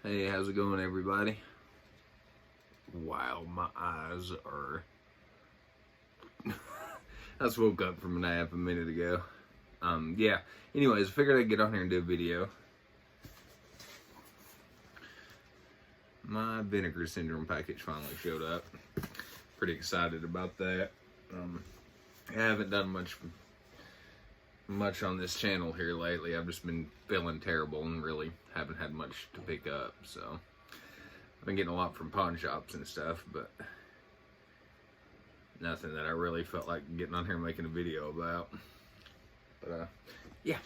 Hey, how's it going, everybody? Wow, my eyes are... I just woke up from a nap a minute ago. Yeah. Anyways, I figured I'd get on here and do a video. My Vinegar Syndrome package finally showed up. Pretty excited about that. I haven't done much on this channel here lately. I've just been feeling terrible and really haven't had much to pick up, so I've been getting a lot from pawn shops and stuff, but nothing that I really felt like getting on here and making a video about. But yeah.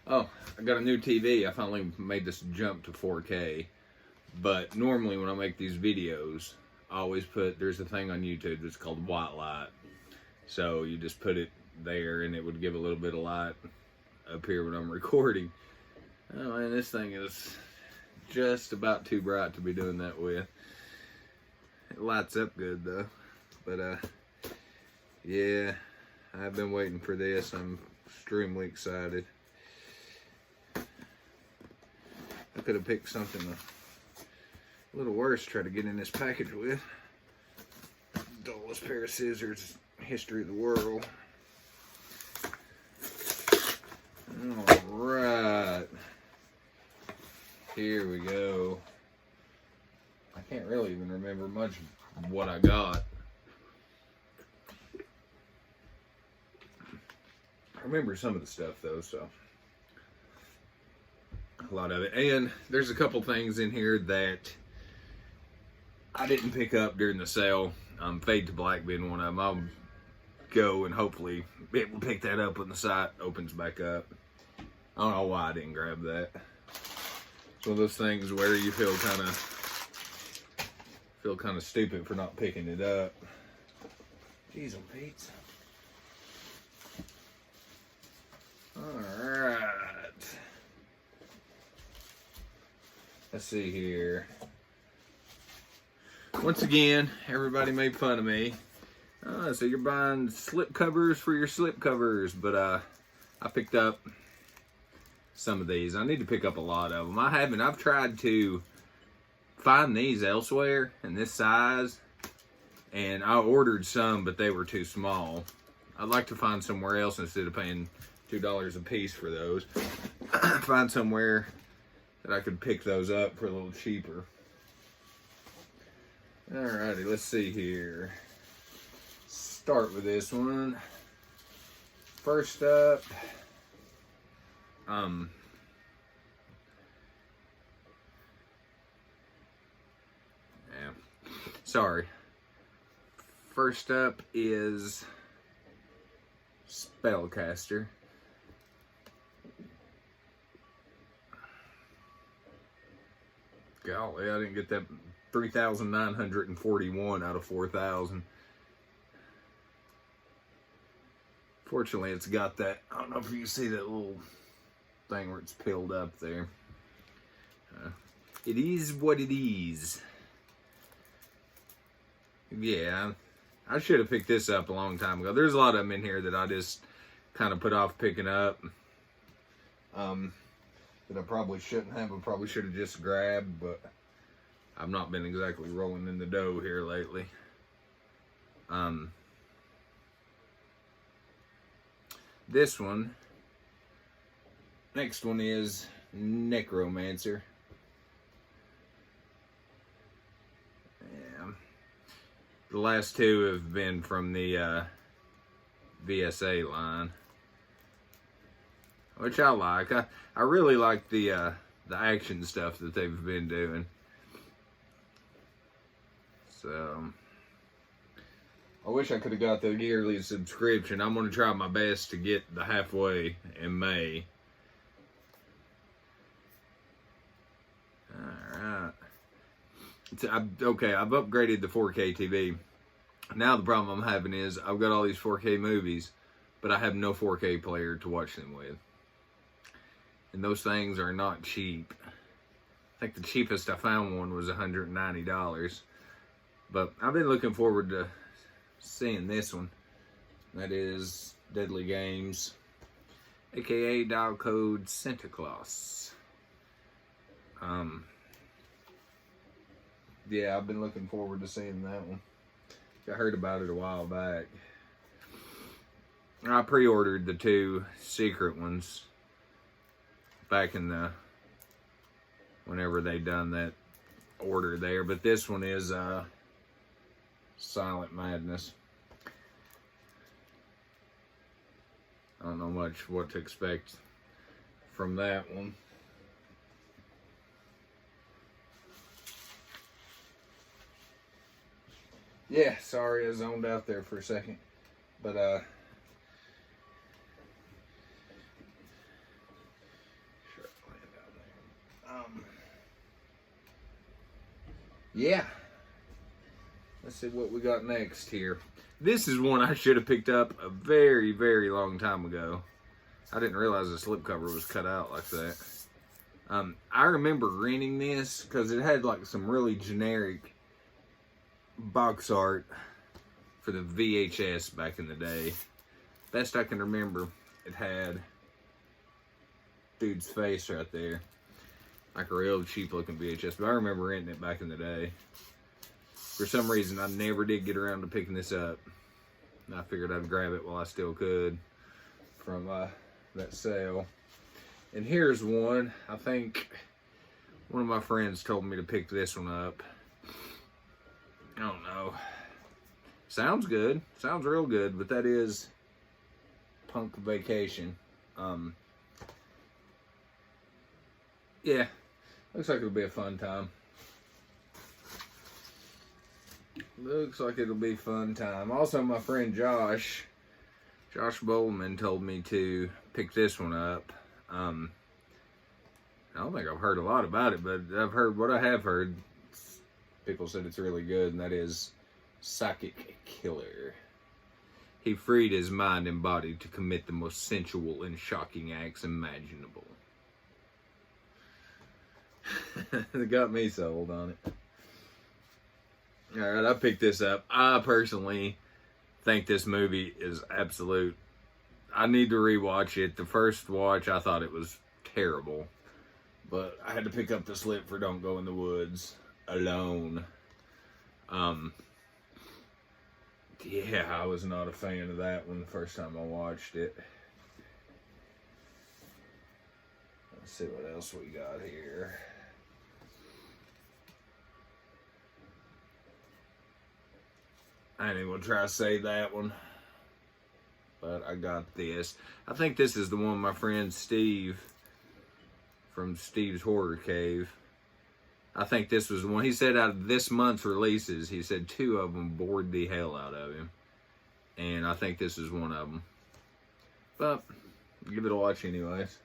Oh, I got a new TV. I finally made this jump to 4K. But normally when I make these videos, I always there's a thing on YouTube that's called white light. So you just put it there and it would give a little bit of light up here when I'm recording. Oh man, this thing is just about too bright to be doing that with. It lights up good though. But yeah, I've been waiting for this. I'm extremely excited. I could have picked something a little worse to try to get in this package with. Dullest pair of scissors in history of the world. Alright. Here we go. I can't really even remember much of what I got. I remember some of the stuff though, so a lot of it. And there's a couple things in here that I didn't pick up during the sale. Fade to Black being one of them. I'll go and hopefully be able to pick that up when the site opens back up. I don't know why I didn't grab that. It's one of those things where you feel kind of stupid for not picking it up. Jeez, on Pete. All right. Let's see here. Once again, everybody made fun of me. So you're buying slip covers for your slip covers, but I picked up some of these. I need to pick up a lot of them. I've tried to find these elsewhere in this size, and I ordered some, but they were too small. I'd like to find somewhere else instead of paying $2 a piece for those. Find somewhere that I could pick those up for a little cheaper. Alrighty, let's see here. Start with this one. First up, yeah, sorry. First up is Spellcaster. Golly, I didn't get that. 3,941 out of 4,000. Fortunately, it's got that, I don't know if you can see that little thing where it's peeled up there. It is what it is. Yeah, I should have picked this up a long time ago. There's a lot of them in here that I just kind of put off picking up. That I probably shouldn't have. I probably should have just grabbed, but I've not been exactly rolling in the dough here lately. This one, next one is Necromancer. Yeah. The last two have been from the VSA line, which I like. I really like the action stuff that they've been doing. So, I wish I could have got the yearly subscription. I'm going to try my best to get the halfway in May. Alright. Okay, I've upgraded the 4K TV. Now the problem I'm having is I've got all these 4K movies, but I have no 4K player to watch them with. And those things are not cheap. I think the cheapest I found one was $190. But I've been looking forward to seeing this one. That is Deadly Games, aka Dial Code Santa Claus. yeah, I've been looking forward to seeing that one. I heard about it a while back. I pre-ordered the 2 secret ones back in the whenever they done that order there, but this one is Silent Madness. I don't know much what to expect from that one. Yeah, sorry I zoned out there for a second. But yeah. Let's see what we got next here. This is one I should have picked up a very, very long time ago. I didn't realize the slipcover was cut out like that. I remember renting this because it had like some really generic box art for the VHS back in the day. Best I can remember, it had dude's face right there. Like a real cheap looking VHS, but I remember renting it back in the day. For some reason, I never did get around to picking this up. And I figured I'd grab it while I still could from that sale. And here's one. I think one of my friends told me to pick this one up. I don't know. Sounds good. Sounds real good, but that is Punk Vacation. Yeah. Looks like it'll be a fun time. Looks like it'll be a fun time. Also, my friend Josh Bowman told me to pick this one up. I don't think I've heard a lot about it, but I've heard what I have heard. People said it's really good, and that is Psychic Killer. He freed his mind and body to commit the most sensual and shocking acts imaginable. It got me sold on it. Alright, I picked this up. I personally think this movie is absolute. I need to rewatch it. The first watch, I thought it was terrible. But I had to pick up the slip for Don't Go in the Woods Alone. Yeah, I was not a fan of that one the first time I watched it. Let's see what else we got here. I ain't even gonna try to say that one. But I got this. I think this is the one my friend Steve from Steve's Horror Cave. I think this was the one. He said out of this month's releases, he said 2 of them bored the hell out of him. And I think this is one of them. But, give it a watch anyways.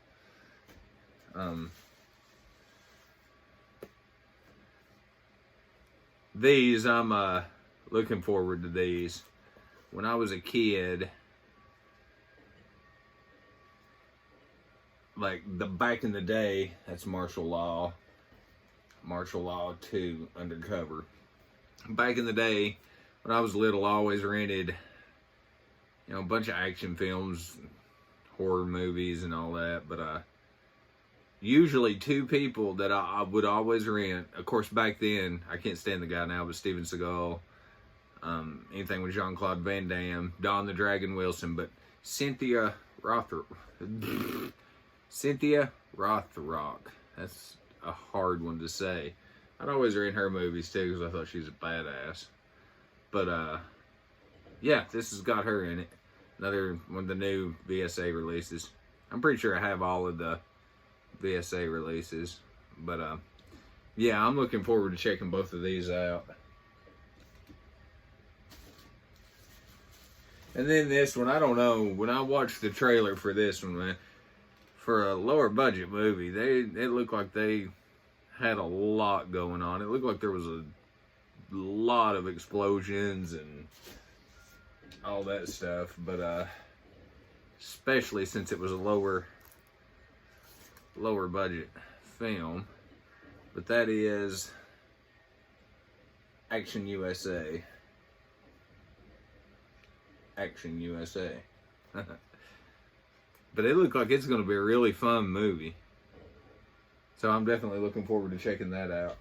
These, I'm looking forward to these. When I was a kid, like back in the day, that's Martial Law 2 Undercover. Back in the day, when I was little, I always rented, a bunch of action films, horror movies and all that, but usually 2 people that I would always rent. Of course, back then, I can't stand the guy now, but Steven Seagal, anything with Jean-Claude Van Damme, Don the Dragon Wilson, but Cynthia Rothrock. That's a hard one to say. I'd always rent her movies too because I thought she was a badass. But yeah, this has got her in it. Another one of the new VSA releases. I'm pretty sure I have all of the VSA releases. But yeah, I'm looking forward to checking both of these out. And then this one, I don't know. When I watched the trailer for this one, man, for a lower budget movie, it looked like they had a lot going on. It looked like there was a lot of explosions and all that stuff. But especially since it was a lower budget film. But that is Action USA. Action USA. But it looked like it's going to be a really fun movie. So I'm definitely looking forward to checking that out.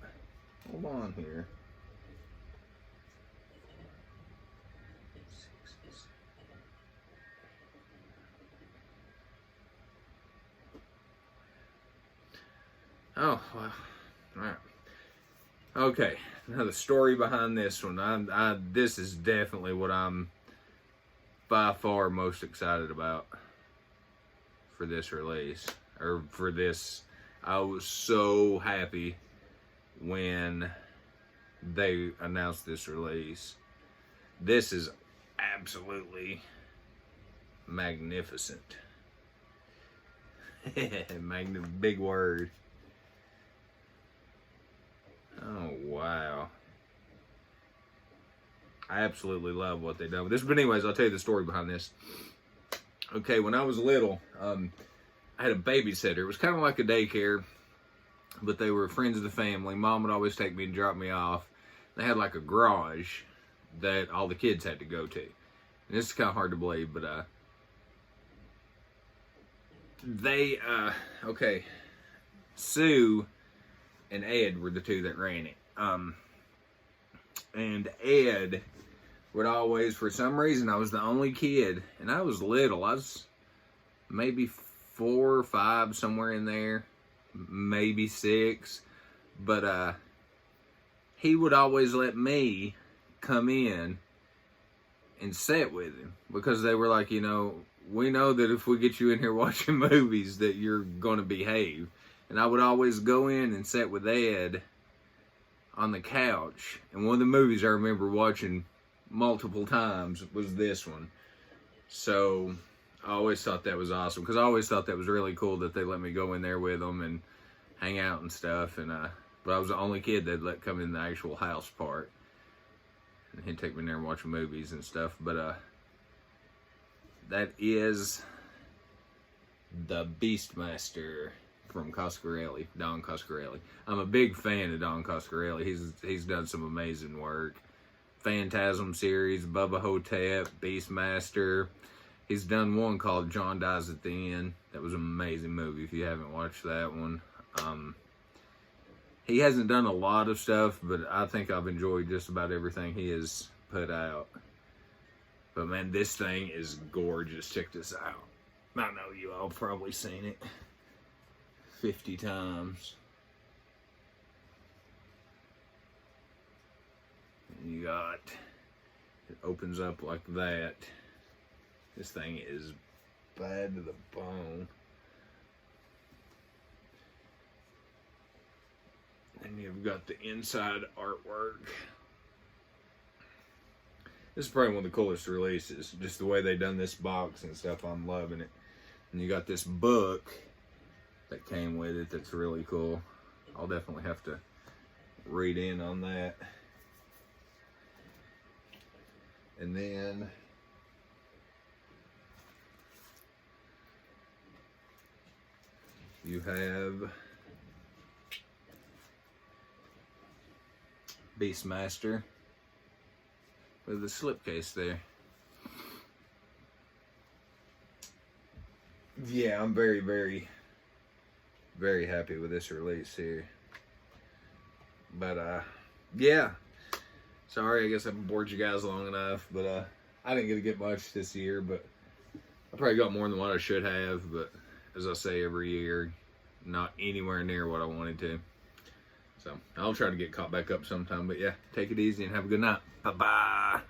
Hold on here. Oh, well, all right. Okay, now the story behind this one. This is definitely what I'm by far most excited about for this release, or for this. I was so happy when they announced this release. This is absolutely magnificent. Big word. Oh, wow. I absolutely love what they've done with this. But anyways, I'll tell you the story behind this. Okay, when I was little, I had a babysitter. It was kind of like a daycare, but they were friends of the family. Mom would always take me and drop me off. They had like a garage that all the kids had to go to. And this is kind of hard to believe, but okay, Sue and Ed were the two that ran it. And Ed would always, for some reason, I was the only kid, and I was little. I was maybe 4 or 5, somewhere in there, maybe 6. But he would always let me come in and sit with him, because they were like, you know, we know that if we get you in here watching movies that you're going to behave. And I would always go in and sit with Ed on the couch. And one of the movies I remember watching multiple times was this one. So I always thought that was awesome, because I always thought that was really cool that they let me go in there with them and hang out and stuff. And but I was the only kid they'd let come in the actual house part. And he'd take me in there and watch movies and stuff. But that is the Beastmaster from Coscarelli, Don Coscarelli. I'm a big fan of Don Coscarelli. He's done some amazing work. Phantasm series, Bubba Hotep, Beastmaster. He's done one called John Dies at the End. That was an amazing movie if you haven't watched that one. He hasn't done a lot of stuff, but I think I've enjoyed just about everything he has put out. But man, this thing is gorgeous. Check this out. I know you all probably seen it 50 times. And you got, it opens up like that. This thing is bad to the bone. And you've got the inside artwork. This is probably one of the coolest releases. Just the way they done this box and stuff, I'm loving it. And you got this book that came with it that's really cool. I'll definitely have to read in on that. And then you have Beastmaster with the slipcase there. Yeah, I'm very, very, very happy with this release here. But yeah, sorry, I guess I bored you guys long enough. But I didn't get to get much this year, but I probably got more than what I should have. But as I say every year, not anywhere near what I wanted to. So I'll try to get caught back up sometime. But yeah, take it easy and have a good night. Bye-bye.